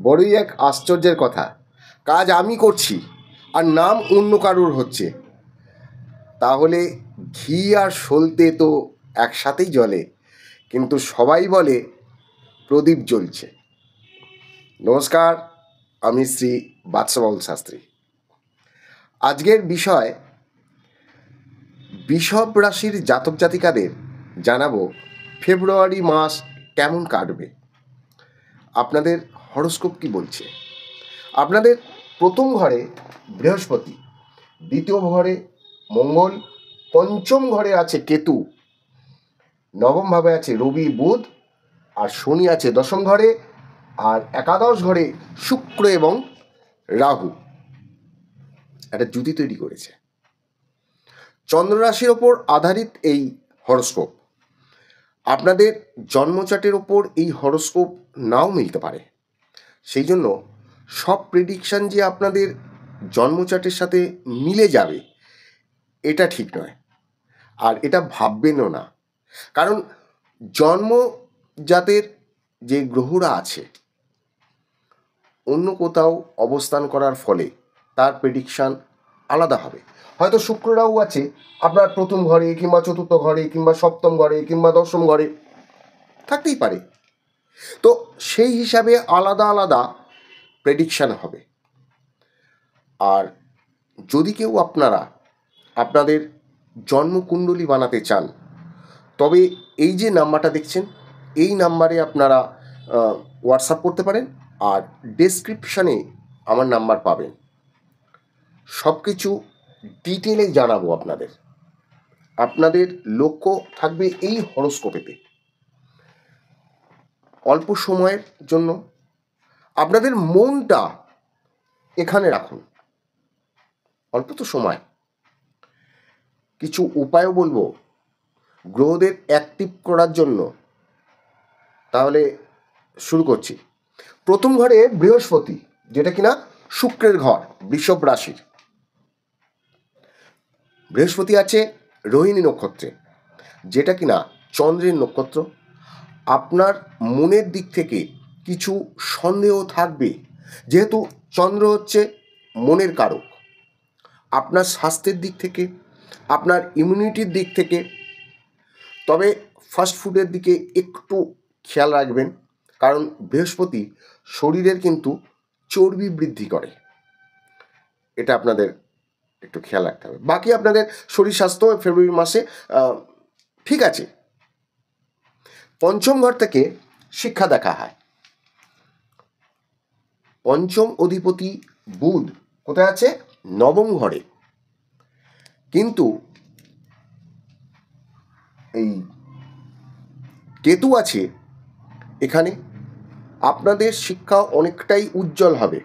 বড়ই এক আশ্চর্যের কথা। কাজ আমি করছি আর নাম অন্য কারুর হচ্ছে। তাহলে ঘি আর সলতে তো একসাথেই জ্বলে, কিন্তু সবাই বলে প্রদীপ জ্বলছে। নমস্কার, আমি শ্রী বাদশাহবাবুল শাস্ত্রী। আজকের বিষয় বৃষভ রাশির জাতক জাতিকাদের জানাবো ফেব্রুয়ারি মাস কেমন কাটবে, আপনাদের হরোস্কোপ কি বলছে। আপনাদের প্রথম ঘরে বৃহস্পতি, দ্বিতীয় ঘরে মঙ্গল, পঞ্চম ঘরে আছে কেতু, নবম ভাবে আছে রবি বুধ, আর শনি আছে দশম ঘরে, আর একাদশ ঘরে শুক্র এবং রাহু একটা জুতি তৈরি করেছে। চন্দ্ররাশির ওপর আধারিত এই হরোস্কোপ। আপনাদের জন্মচার্টের ওপর এই হরোস্কোপ নাও মিলতে পারে, সেই জন্য সব প্রেডিকশান যে আপনাদের জন্মচার্টের সাথে মিলে যাবে এটা ঠিক নয়, আর এটা ভাববেনও না। কারণ জন্মজাতের যে গ্রহরা আছে অন্য কোথাও অবস্থান করার ফলে তার প্রেডিকশান আলাদা হবে। হয়তো শুক্ররাও আছে আপনার প্রথম ঘরে, কিংবা চতুর্থ ঘরে, কিংবা সপ্তম ঘরে, কিংবা দশম ঘরে, থাকতেই পারে। তো সেই হিসাবে আলাদা আলাদা প্রেডিকশান হবে। আর যদি কেউ আপনারা আপনাদের জন্মকুণ্ডলী বানাতে চান, তবে এই যে নাম্বারটা দেখছেন এই নাম্বারে আপনারা হোয়াটসঅ্যাপ করতে পারেন, আর ডেসক্রিপশানে আমার নাম্বার পাবেন। সব কিছু ডিটেলে জানাবো আপনাদের। আপনাদের লক্ষ্য থাকবে এই হরোস্কোপেতে। অল্প সময়ের জন্য আপনাদের মনটা এখানে রাখুন, অল্প তো সময়। কিছু উপায়ও বলবো গ্রহদের অ্যাক্টিভ করার জন্য। তাহলে শুরু করছি। প্রথম ঘরে বৃহস্পতি, যেটা কিনা শুক্রের ঘর, বৃষভ রাশির। বৃহস্পতি আছে রোহিণী নক্ষত্রে, যেটা কিনা চন্দ্রের নক্ষত্র। আপনার মনের দিক থেকে কিছু সন্দেহ থাকবে, যেহেতু চন্দ্র হচ্ছে মনের কারক। আপনার স্বাস্থ্যের দিক থেকে, আপনার ইমিউনিটির দিক থেকে। তবে ফাস্ট ফুডের দিকে একটু খেয়াল রাখবেন, কারণ বৃহস্পতি শরীরের কিন্তু চর্বি বৃদ্ধি করে। এটা আপনাদের একটু খেয়াল রাখতে হবে। বাকি আপনাদের শরীর স্বাস্থ্য ফেব্রুয়ারি মাসে ঠিক আছে। পঞ্চম ঘর থেকে শিক্ষা দেখা হয়। পঞ্চম অধিপতি বুধ কোথায় আছে? নবম ঘরে। কিন্তু এই কেতু আছে এখানে। আপনাদের শিক্ষা অনেকটাই উজ্জ্বল হবে,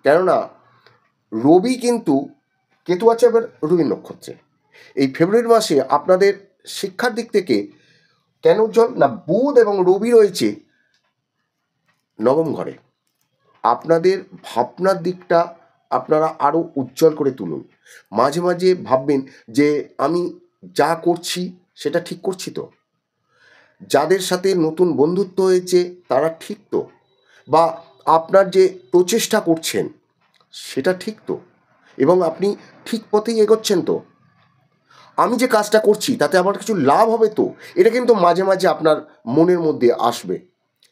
কেননা রবি কিন্তু, কেতু আছে এবার রবি নক্ষত্রে। এই ফেব্রুয়ারি মাসে আপনাদের শিক্ষার দিক থেকে কেন উজ্জ্বল না, বুধ এবং রবি রয়েছে নবম ঘরে। আপনাদের ভাবনার দিকটা আপনারা আরও উজ্জ্বল করে তুলুন। মাঝে মাঝে ভাববেন যে আমি যা করছি সেটা ঠিক করছি তো, যাদের সাথে নতুন বন্ধুত্ব হয়েছে তারা ঠিক তো, বা আপনার যে প্রচেষ্টা করছেন সেটা ঠিক তো, এবং আপনি ঠিক পথেই এগোচ্ছেন তো, আমি যে কাজটা করছি তাতে আমার কিছু লাভ হবে তো। এটা কিন্তু মাঝে মাঝে আপনার মনের মধ্যে আসবে,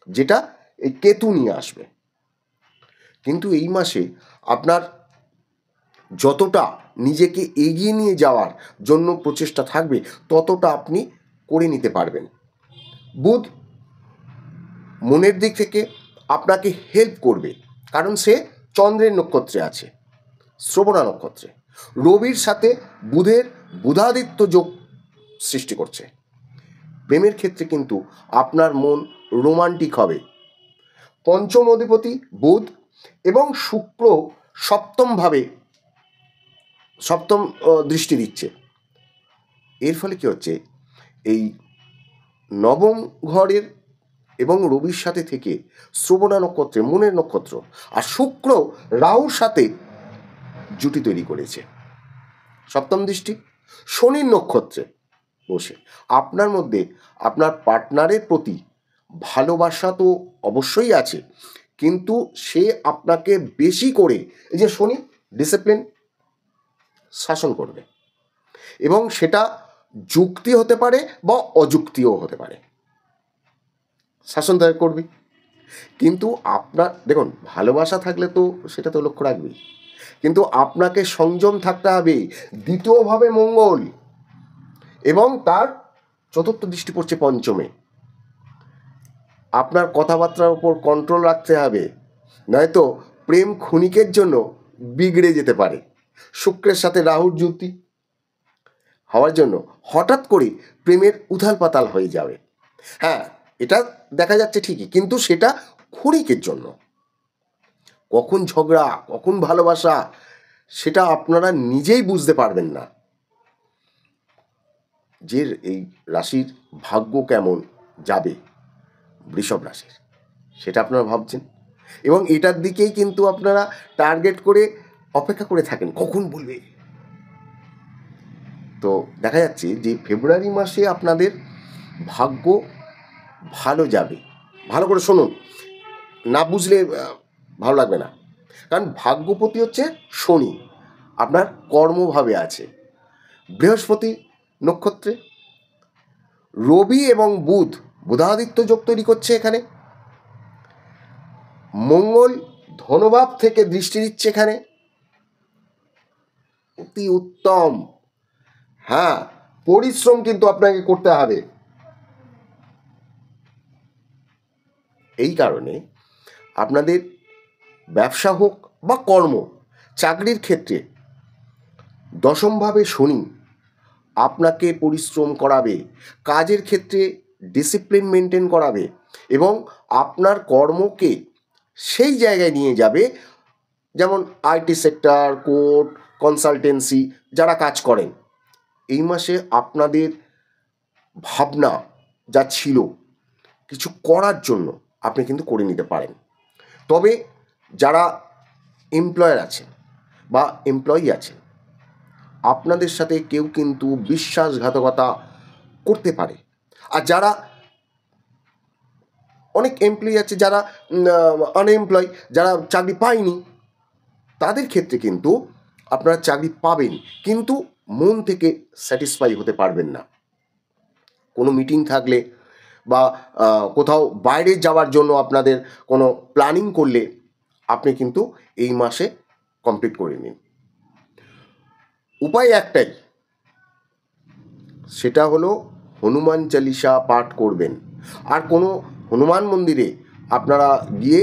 যেটা এই কেতু নিয়ে আসবে। কিন্তু এই মাসে আপনার যতটা নিজেকে এগিয়ে নিয়ে যাওয়ার জন্য প্রচেষ্টা থাকবে ততটা আপনি করে নিতে পারবেন। বুধ মনের দিক থেকে আপনাকে হেল্প করবে, কারণ সে চন্দ্রের নক্ষত্রে আছে, শ্রবণা নক্ষত্রে। রবির সাথে বুধের বুধাদিত্য যোগ সৃষ্টি করছে। প্রেমের ক্ষেত্রে কিন্তু আপনার মন রোমান্টিক হবে। পঞ্চম অধিপতি বুধ এবং শুক্র সপ্তম দৃষ্টি দিচ্ছে। এর ফলে কি হচ্ছে, এই নবম ঘরের এবং রবির সাথে থেকে শ্রবণা নক্ষত্রে, মনের নক্ষত্র, আর শুক্র রাহুর সাথে জুটি তৈরি করেছে। সপ্তম দৃষ্টি শনির নক্ষত্রে বসে। আপনার মধ্যে আপনার পার্টনারের প্রতি ভালোবাসা তো অবশ্যই আছে, কিন্তু সে আপনাকে বেশি করে, এই যে শনি ডিসিপ্লিন, শাসন করবে, এবং সেটা যুক্তি হতে পারে বা অযুক্তিও হতে পারে, শাসন দায় করবে। কিন্তু আপনার দেখুন, ভালোবাসা থাকলে তো সেটা তো লক্ষ্য রাখবেই, কিন্তু আপনাকে সংযম থাকতে হবে। দ্বিতীয়ভাবে মঙ্গল, এবং তার চতুর্থ দৃষ্টি পড়ছে পঞ্চমে। আপনার কথাবার্তার উপর কন্ট্রোল রাখতে হবে, নয়তো প্রেম ক্ষণিকের জন্য বিগড়ে যেতে পারে। শুক্রের সাথে রাহুর যুক্তি হওয়ার জন্য হঠাৎ করে প্রেমের উথাল পাতাল হয়ে যাবে। হ্যাঁ, এটা দেখা যাচ্ছে ঠিকই, কিন্তু সেটা ক্ষণিকের জন্য। কখন ঝগড়া, কখন ভালোবাসা, সেটা আপনারা নিজেই বুঝতে পারবেন না। যে এই রাশির ভাগ্য কেমন যাবে, বৃষভ রাশির, সেটা আপনারা ভাবছেন, এবং এটার দিকেই কিন্তু আপনারা টার্গেট করে অপেক্ষা করে থাকেন কখন বলবে। তো দেখা যাচ্ছে যে ফেব্রুয়ারি মাসে আপনাদের ভাগ্য ভালো যাবে। ভালো করে শুনুন, না বুঝলে ভালো লাগবে না। কারণ ভাগ্যপতি হচ্ছে শনি, আপনার কর্মভাবে আছে। বৃহস্পতি নক্ষত্রে, রবি এবং বুধ বুধাদিত্য যোগ তৈরি করছে এখানে। মঙ্গল ধনভাব থেকে দৃষ্টি দিচ্ছে এখানে, অতি উত্তম। হ্যাঁ, পরিশ্রম কিন্তু আপনাকে করতে হবে। এই কারণে আপনাদের ব্যবসা হোক বা কর্ম, চাকরির ক্ষেত্রে দশমভাবে শনি আপনাকে পরিশ্রম করাবে, কাজের ক্ষেত্রে ডিসিপ্লিন মেনটেন করাবে, এবং আপনার কর্মকে সেই জায়গায় নিয়ে যাবে, যেমন আইটি সেক্টর, কোর্ট, কনসালটেন্সি যারা কাজ করেন, এই মাসে আপনাদের ভাবনা যা ছিল কিছু করার জন্য আপনি কিন্তু করে নিতে পারেন। তবে যারা এমপ্লয়ার আছেন বা এমপ্লয়ি আছেন, আপনাদের সাথে কেউ কিন্তু বিশ্বাসঘাতকতা করতে পারে। আর যারা অনেক এমপ্লয়ি আছে যারা আনএমপ্লয়, যারা চাকরি পায়নি, তাদের ক্ষেত্রে কিন্তু আপনারা চাকরি পাবেন, কিন্তু মন থেকে স্যাটিসফাই হতে পারবেন না। কোনো মিটিং থাকলে বা কোথাও বাইরে যাওয়ার জন্য আপনাদের কোনো প্ল্যানিং করলে আপনি কিন্তু এই মাসে কমপ্লিট করে নিন। উপায় একটাই, সেটা হলো হনুমান চালিসা পাঠ করবেন। আর কোনো হনুমান মন্দিরে আপনারা গিয়ে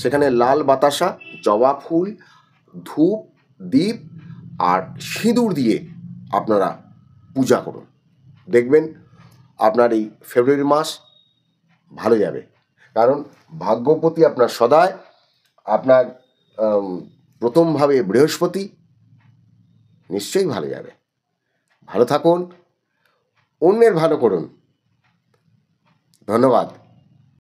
সেখানে লাল বাতাসা, জবা ফুল, ধূপ, দীপ আর সিঁদুর দিয়ে আপনারা পূজা করুন। দেখবেন আপনার এই ফেব্রুয়ারি মাস ভালো যাবে। কারণ ভাগ্যপতি আপনার সদায়, আপনার প্রথমভাবে বৃহস্পতি, নিশ্চয়ই ভালো যাবে। ভালো থাকুন, অন্যের ভালো করুন। ধন্যবাদ।